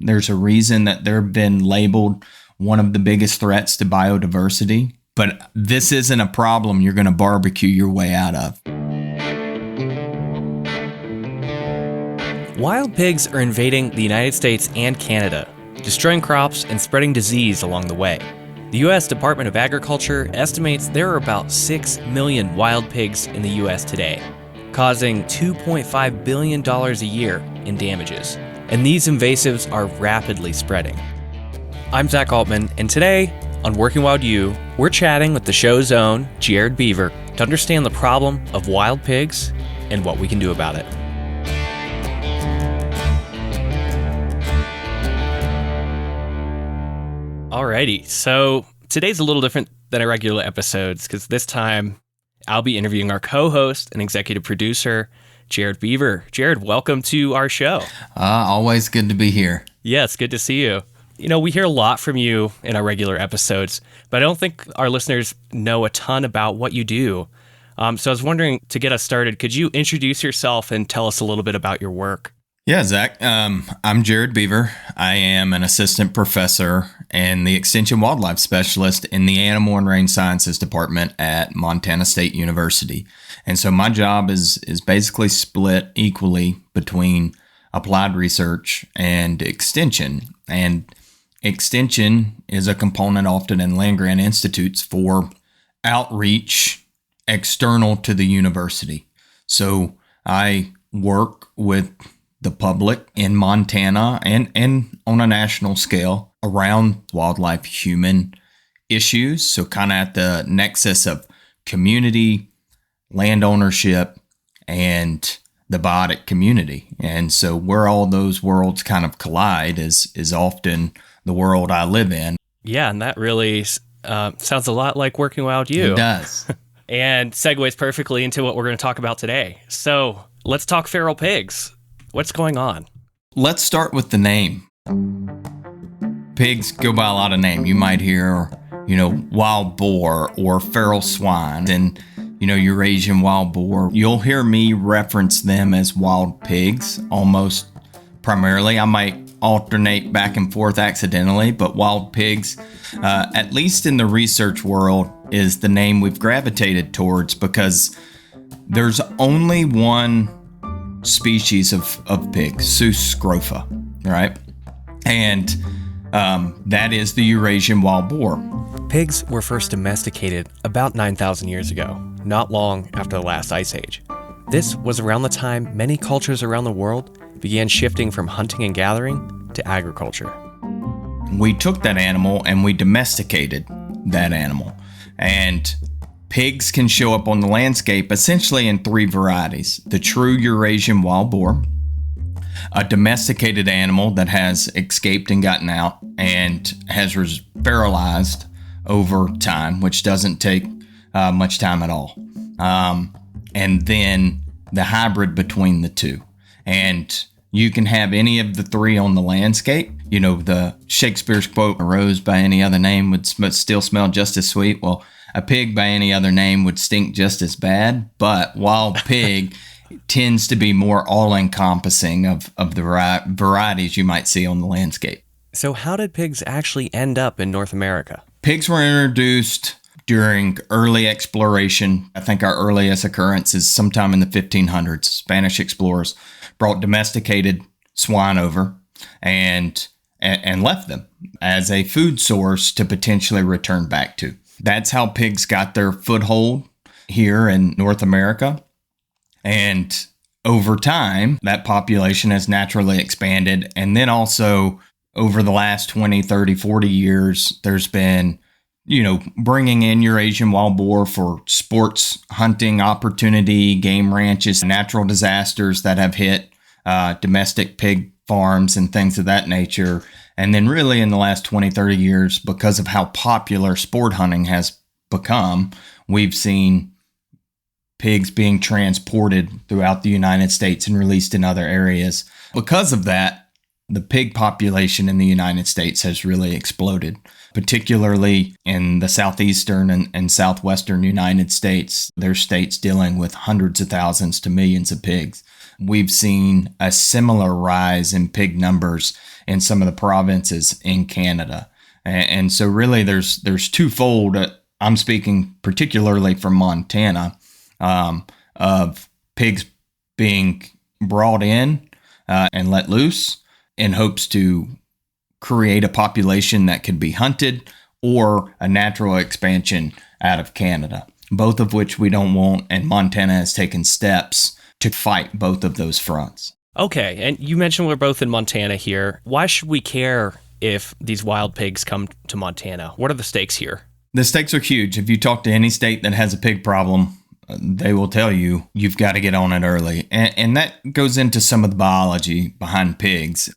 There's a reason that they've been labeled one of the biggest threats to biodiversity. But this isn't a problem you're going to barbecue your way out of. Wild pigs are invading the United States and Canada, destroying crops and spreading disease along the way. The U.S. Department of Agriculture estimates there are about 6 million wild pigs in the U.S. today, causing $2.5 billion a year in damages. And these invasives are rapidly spreading. I'm Zach Altman, and today on Working Wild U, we're chatting with the show's own Jared Beaver to understand the problem of wild pigs and what we can do about it. Alrighty, so today's a little different than our regular episodes because this time I'll be interviewing our co-host and executive producer, Jared Beaver. Jared, welcome to our show. Always good to be here. Yeah, it's good to see you. You know, we hear a lot from you in our regular episodes, but I don't think our listeners know a ton about what you do. So I was wondering, to get us started, could you introduce yourself and tell us a little bit about your work? Yeah, Zach. I'm Jared Beaver. I am an assistant professor and the extension wildlife specialist in the Animal and Range Sciences Department at Montana State University. And so my job is basically split equally between applied research and extension. And extension is a component often in land-grant institutes for outreach external to the university. So I work with the public in Montana and on a national scale around wildlife-human issues. So kind of at the nexus of community, land ownership, and the biotic community. And so where all those worlds kind of collide is often the world I live in. Yeah, and that really sounds a lot like Working Wild U. It does. And segues perfectly into what we're going to talk about today. So let's talk feral pigs. What's going on? Let's start with the name. Pigs go by a lot of names. You might hear, wild boar or feral swine and, Eurasian wild boar. You'll hear me reference them as wild pigs almost primarily. I might alternate back and forth accidentally, but wild pigs, at least in the research world, is the name we've gravitated towards because there's only one species of pig, Sus scrofa, right? And that is the Eurasian wild boar. Pigs were first domesticated about 9,000 years ago, not long after the last ice age. This was around the time many cultures around the world began shifting from hunting and gathering to agriculture. We took that animal and we domesticated that animal. And pigs can show up on the landscape essentially in three varieties: the true Eurasian wild boar, a domesticated animal that has escaped and gotten out and has fertilized over time, which doesn't take much time at all, and then the hybrid between the two. And you can have any of the three on the landscape. The Shakespeare's quote, "A rose by any other name would still smell just as sweet." Well, a pig by any other name would stink just as bad, but wild pig tends to be more all-encompassing of the varieties you might see on the landscape. So how did pigs actually end up in North America? Pigs were introduced during early exploration. I think our earliest occurrence is sometime in the 1500s. Spanish explorers brought domesticated swine over and left them as a food source to potentially return back to. That's how pigs got their foothold here in North America. And over time, that population has naturally expanded. And then also over the last 20, 30, 40 years, there's been, bringing in Eurasian wild boar for sports hunting opportunity, game ranches, natural disasters that have hit domestic pig farms and things of that nature. And then really in the last 20, 30 years, because of how popular sport hunting has become, we've seen pigs being transported throughout the United States and released in other areas. Because of that, the pig population in the United States has really exploded, particularly in the southeastern and southwestern United States. There's states dealing with hundreds of thousands to millions of pigs. We've seen a similar rise in pig numbers in some of the provinces in Canada. And so really there's twofold. I'm speaking particularly from Montana, of pigs being brought in and let loose in hopes to create a population that could be hunted, or a natural expansion out of Canada, both of which we don't want, and Montana has taken steps to fight both of those fronts. Okay, and you mentioned we're both in Montana here. Why should we care if these wild pigs come to Montana? What are the stakes here? The stakes are huge. If you talk to any state that has a pig problem, they will tell you you've got to get on it early. And that goes into some of the biology behind pigs.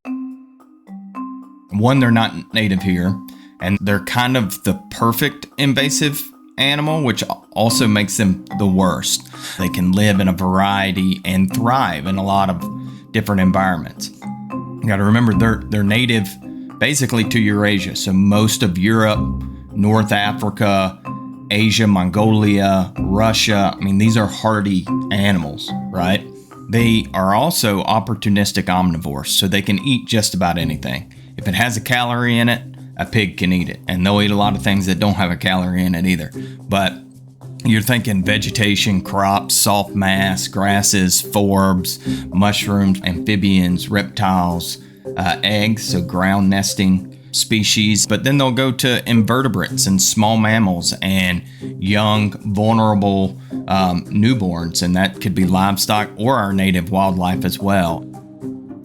One, they're not native here, and they're kind of the perfect invasive animal, which also makes them the worst. They can live in a variety and thrive in a lot of different environments. You got to remember they're native basically to Eurasia. So most of Europe, North Africa, Asia, Mongolia, Russia, these are hardy animals, right? They are also opportunistic omnivores, so they can eat just about anything. If it has a calorie in it, a pig can eat it. And they'll eat a lot of things that don't have a calorie in it either. But you're thinking vegetation, crops, soft mass, grasses, forbs, mushrooms, amphibians, reptiles, eggs, so ground nesting species. But then they'll go to invertebrates and small mammals and young, vulnerable newborns. And that could be livestock or our native wildlife as well.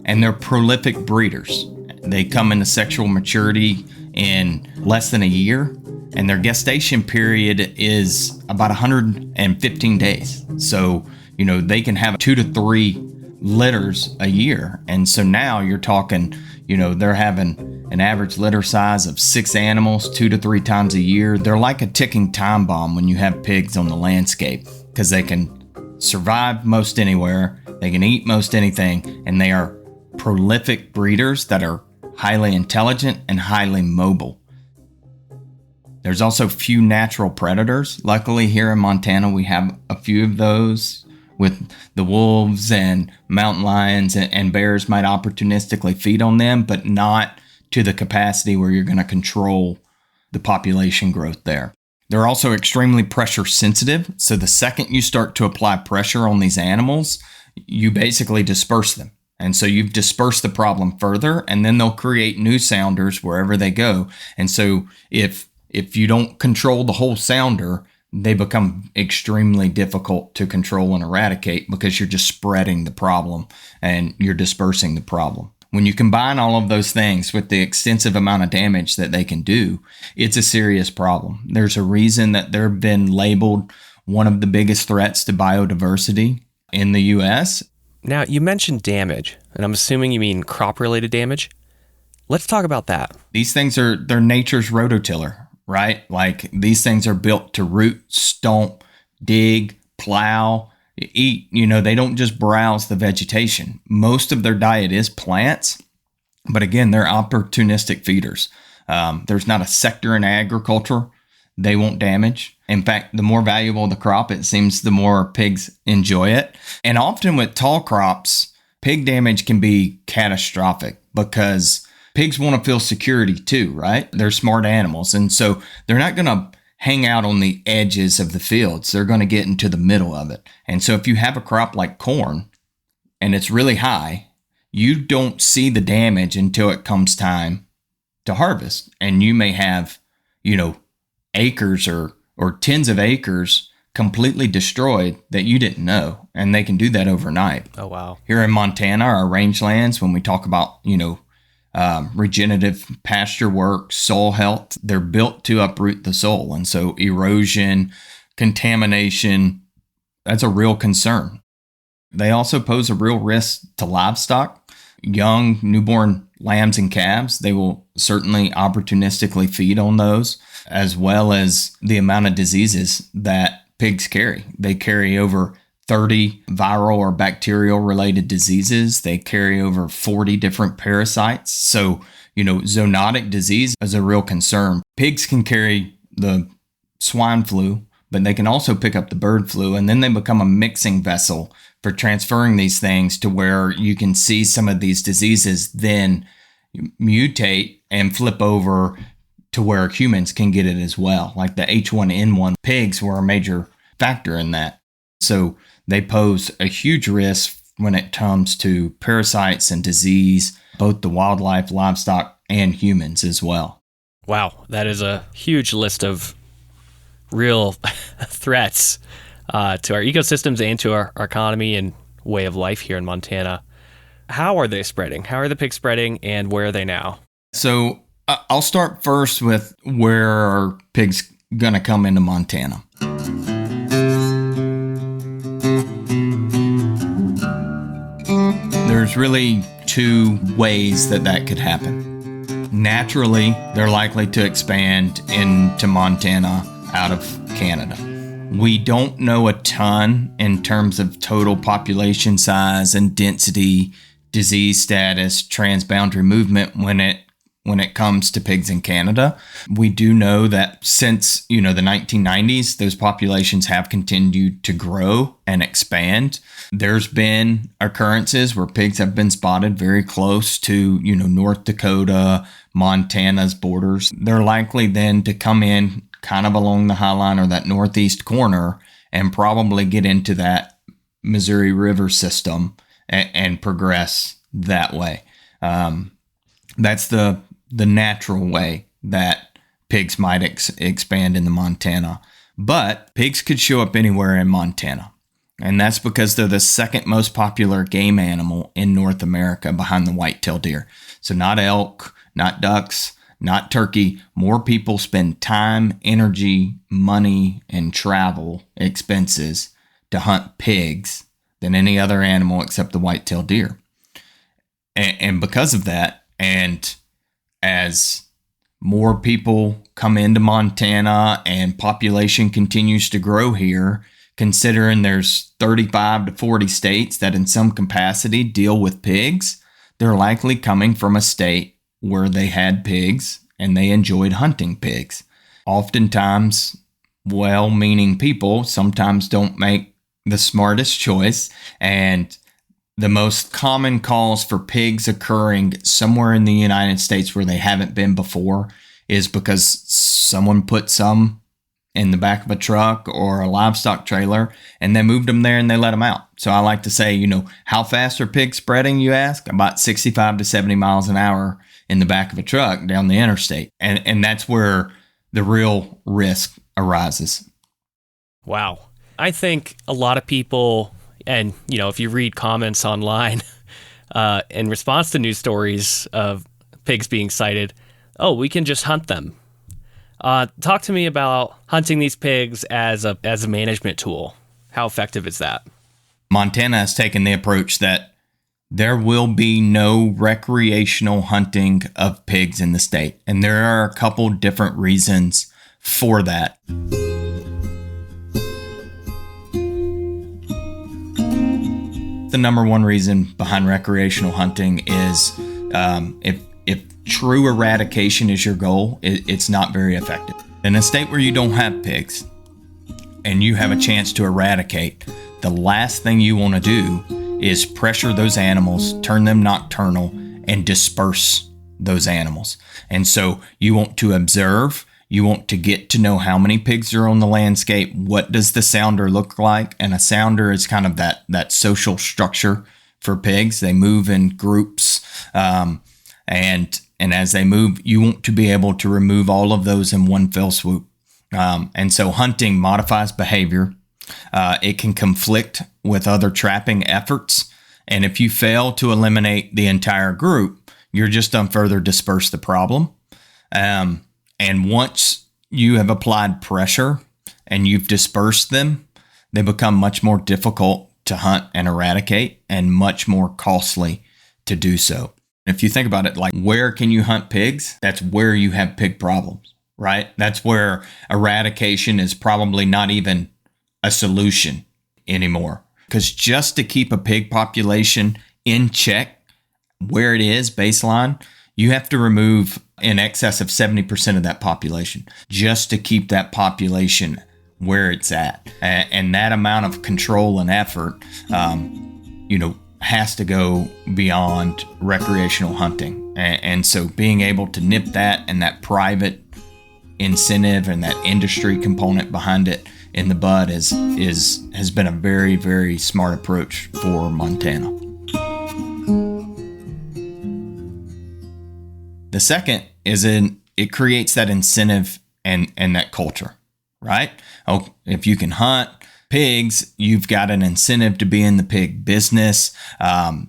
And they're prolific breeders. They come into sexual maturity in less than a year, and their gestation period is about 115 days. So, they can have 2 to 3 litters a year. And so now you're talking, they're having an average litter size of 6 animals 2 to 3 times a year. They're like a ticking time bomb when you have pigs on the landscape, because they can survive most anywhere, they can eat most anything, and they are prolific breeders that are highly intelligent and highly mobile. There's also few natural predators. Luckily here in Montana we have a few of those, with the wolves and mountain lions and bears might opportunistically feed on them, but not to the capacity where you're going to control the population growth there. They're also extremely pressure sensitive, so the second you start to apply pressure on these animals, you basically disperse them. And so you've dispersed the problem further, and then they'll create new sounders wherever they go. And so if you don't control the whole sounder, they become extremely difficult to control and eradicate, because you're just spreading the problem and you're dispersing the problem. When you combine all of those things with the extensive amount of damage that they can do, it's a serious problem. There's a reason that they've been labeled one of the biggest threats to biodiversity in the U.S. Now, you mentioned damage, and I'm assuming you mean crop-related damage. Let's talk about that. They're nature's rototiller, right? Like, these things are built to root, stomp, dig, plow, eat. They don't just browse the vegetation. Most of their diet is plants, but again, they're opportunistic feeders. There's not a sector in agriculture they won't damage. In fact, the more valuable the crop, it seems, the more pigs enjoy it. And often with tall crops, pig damage can be catastrophic, because pigs want to feel security too, right? They're smart animals. And so they're not going to hang out on the edges of the fields. They're going to get into the middle of it. And so if you have a crop like corn and it's really high, you don't see the damage until it comes time to harvest. And you may have, acres or tens of acres completely destroyed that you didn't know. And they can do that overnight. Oh, wow. Here in Montana, our rangelands, when we talk about, regenerative pasture work, soil health, they're built to uproot the soil. And so erosion, contamination, that's a real concern. They also pose a real risk to livestock. Young newborn lambs and calves, they will certainly opportunistically feed on those, as well as the amount of diseases that pigs carry. They carry over 30 viral or bacterial related diseases. They carry over 40 different parasites. So, zoonotic disease is a real concern. Pigs can carry the swine flu, but they can also pick up the bird flu, and then they become a mixing vessel for transferring these things to where you can see some of these diseases then mutate and flip over to where humans can get it as well. Like the H1N1, pigs were a major factor in that. So they pose a huge risk when it comes to parasites and disease, both the wildlife, livestock, and humans as well. Wow, that is a huge list of real threats to our ecosystems and to our economy and way of life here in Montana. How are they spreading? How are the pigs spreading, and where are they now? So I'll start first with where are pigs going to come into Montana. There's really two ways that could happen. Naturally, they're likely to expand into Montana out of Canada. We don't know a ton in terms of total population size and density, disease status, transboundary movement when it comes to pigs in Canada. We do know that since, the 1990s, those populations have continued to grow and expand. There's been occurrences where pigs have been spotted very close to, North Dakota, Montana's borders. They're likely then to come in kind of along the High Line or that northeast corner and probably get into that Missouri River system and progress that way. That's the natural way that pigs might expand into Montana. But pigs could show up anywhere in Montana. And that's because they're the second most popular game animal in North America behind the white-tailed deer. So not elk, not ducks, not turkey. More people spend time, energy, money, and travel expenses to hunt pigs than any other animal except the white-tailed deer. And because of that, and as more people come into Montana and population continues to grow here, considering there's 35 to 40 states that in some capacity deal with pigs, they're likely coming from a state where they had pigs and they enjoyed hunting pigs. Oftentimes, well-meaning people sometimes don't make the smartest choice, and the most common cause for pigs occurring somewhere in the United States where they haven't been before is because someone put some in the back of a truck or a livestock trailer and they moved them there and they let them out. So I like to say, how fast are pigs spreading, you ask? About 65 to 70 miles an hour in the back of a truck down the interstate. And that's where the real risk arises. Wow. I think a lot of people, and if you read comments online in response to news stories of pigs being sighted, oh, we can just hunt them. Talk to me about hunting these pigs as a management tool. How effective is that? Montana has taken the approach that there will be no recreational hunting of pigs in the state. And there are a couple different reasons for that. The number one reason behind recreational hunting is if true eradication is your goal, it's not very effective. In a state where you don't have pigs and you have a chance to eradicate, the last thing you want to do is pressure those animals, turn them nocturnal, and disperse those animals. And so you want to observe. You want to get to know how many pigs are on the landscape. What does the sounder look like? And a sounder is kind of that social structure for pigs. They move in groups. And as they move, you want to be able to remove all of those in one fell swoop. And so hunting modifies behavior. It can conflict with other trapping efforts. And if you fail to eliminate the entire group, you're just done further disperse the problem. And once you have applied pressure and you've dispersed them, they become much more difficult to hunt and eradicate and much more costly to do so. If you think about it, like where can you hunt pigs? That's where you have pig problems, right? That's where eradication is probably not even a solution anymore. because just to keep a pig population in check where it is baseline, you have to remove in excess of 70% of that population just to keep that population where it's at. And that amount of control and effort, has to go beyond recreational hunting. And so being able to nip that and that private incentive and that industry component behind it in the bud has been a very, very smart approach for Montana. The second is it creates that incentive and that culture, right? Oh, if you can hunt pigs, you've got an incentive to be in the pig business.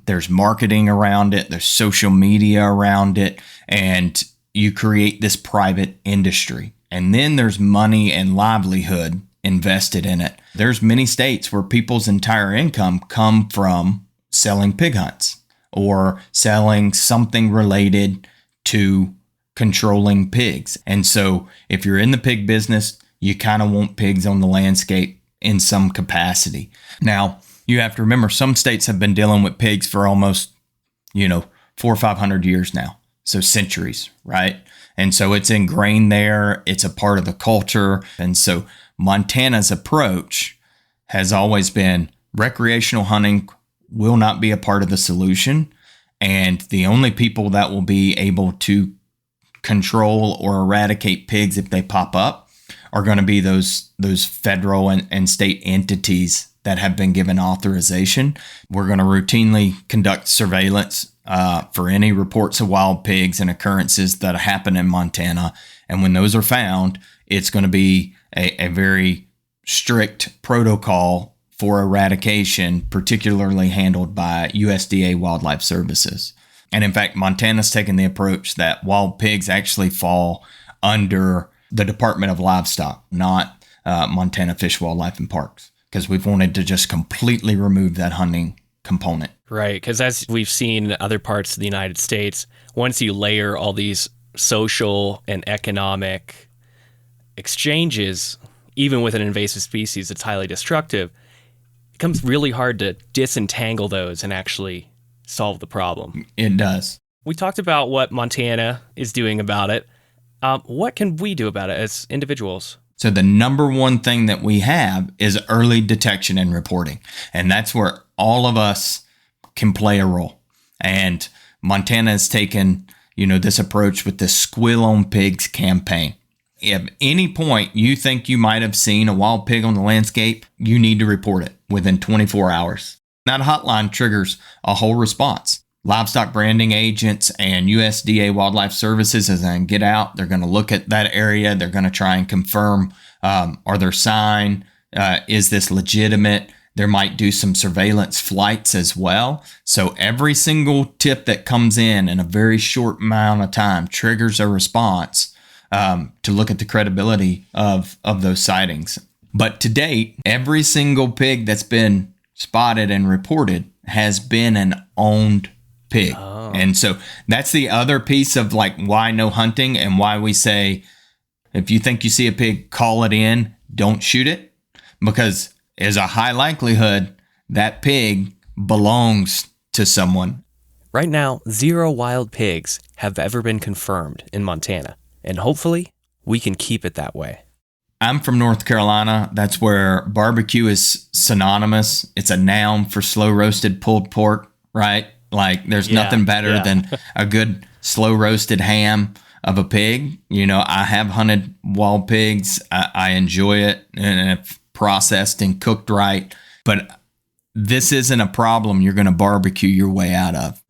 There's marketing around it. There's social media around it. And you create this private industry. And then there's money and livelihood invested in it. There's many states where people's entire income come from selling pig hunts or selling something related to controlling pigs. And so if you're in the pig business, you kind of want pigs on the landscape in some capacity. Now, you have to remember some states have been dealing with pigs for almost, 400 or 500 years now. So centuries, right? And so it's ingrained there. It's a part of the culture. And so Montana's approach has always been recreational hunting will not be a part of the solution. And the only people that will be able to control or eradicate pigs if they pop up are going to be those federal and state entities that have been given authorization. We're going to routinely conduct surveillance for any reports of wild pigs and occurrences that happen in Montana. And when those are found, it's going to be a very strict protocol for eradication, particularly handled by USDA Wildlife Services. And in fact, Montana's taken the approach that wild pigs actually fall under the Department of Livestock, not Montana Fish, Wildlife, and Parks, because we've wanted to just completely remove that hunting component. Right, because as we've seen in other parts of the United States, once you layer all these social and economic exchanges, even with an invasive species that's highly destructive, it becomes really hard to disentangle those and actually solve the problem. It does. We talked about what Montana is doing about it. What can we do about it as individuals? So the number one thing that we have is early detection and reporting. And that's where all of us can play a role. And Montana has taken, this approach with the Squill on Pigs campaign. If at any point you think you might have seen a wild pig on the landscape, you need to report it within 24 hours. That hotline triggers a whole response. Livestock branding agents and USDA Wildlife Services, as they get out, they're going to look at that area. They're going to try and confirm, are there sign? Is this legitimate? There might do some surveillance flights as well. So every single tip that comes in a very short amount of time triggers a response to look at the credibility of those sightings. But to date, every single pig that's been spotted and reported has been an owned pig. Oh. And so that's the other piece of why no hunting and why we say, if you think you see a pig, call it in, don't shoot it, because there's a high likelihood that pig belongs to someone. Right now, 0 wild pigs have ever been confirmed in Montana, and hopefully we can keep it that way. I'm from North Carolina. That's where barbecue is synonymous. It's a noun for slow roasted pulled pork, right? There's nothing better than a good slow roasted ham of a pig. I have hunted wild pigs. I enjoy it, and if processed and cooked right. But this isn't a problem you're going to barbecue your way out of.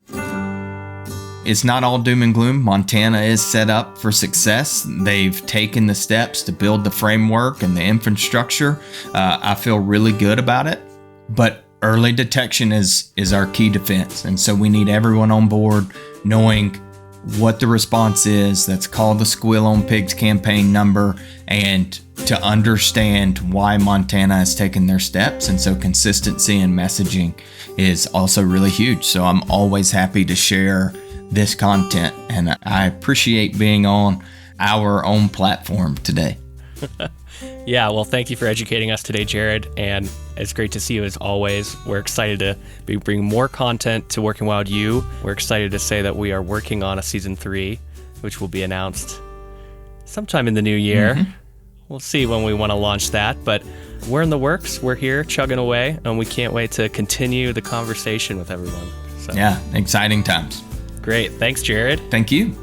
It's not all doom and gloom. Montana is set up for success. They've taken the steps to build the framework and the infrastructure. I feel really good about it. But early detection is our key defense. And so we need everyone on board knowing what the response is. That's called the Squill on Pigs campaign number, and to understand why Montana has taken their steps. And so consistency and messaging is also really huge. So I'm always happy to share this content, and I appreciate being on our own platform today. Yeah, well, thank you for educating us today, Jared. And It's great to see you as always. We're excited to be bringing more content to Working Wild U. We're excited to say that we are working on a season 3, which will be announced sometime in the new year. Mm-hmm. We'll see when we want to launch that, but we're in the works. We're here chugging away, and we can't wait to continue the conversation with everyone. So. Yeah, exciting times. Great. Thanks, Jared. Thank you.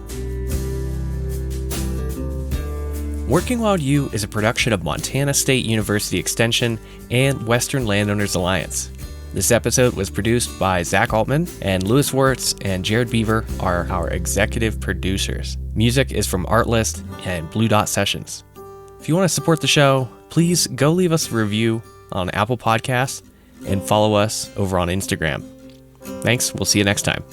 Working Wild U is a production of Montana State University Extension and Western Landowners Alliance. This episode was produced by Zach Altman, and Louis Wirtz and Jared Beaver are our executive producers. Music is from Artlist and Blue Dot Sessions. If you want to support the show, please go leave us a review on Apple Podcasts and follow us over on Instagram. Thanks. We'll see you next time.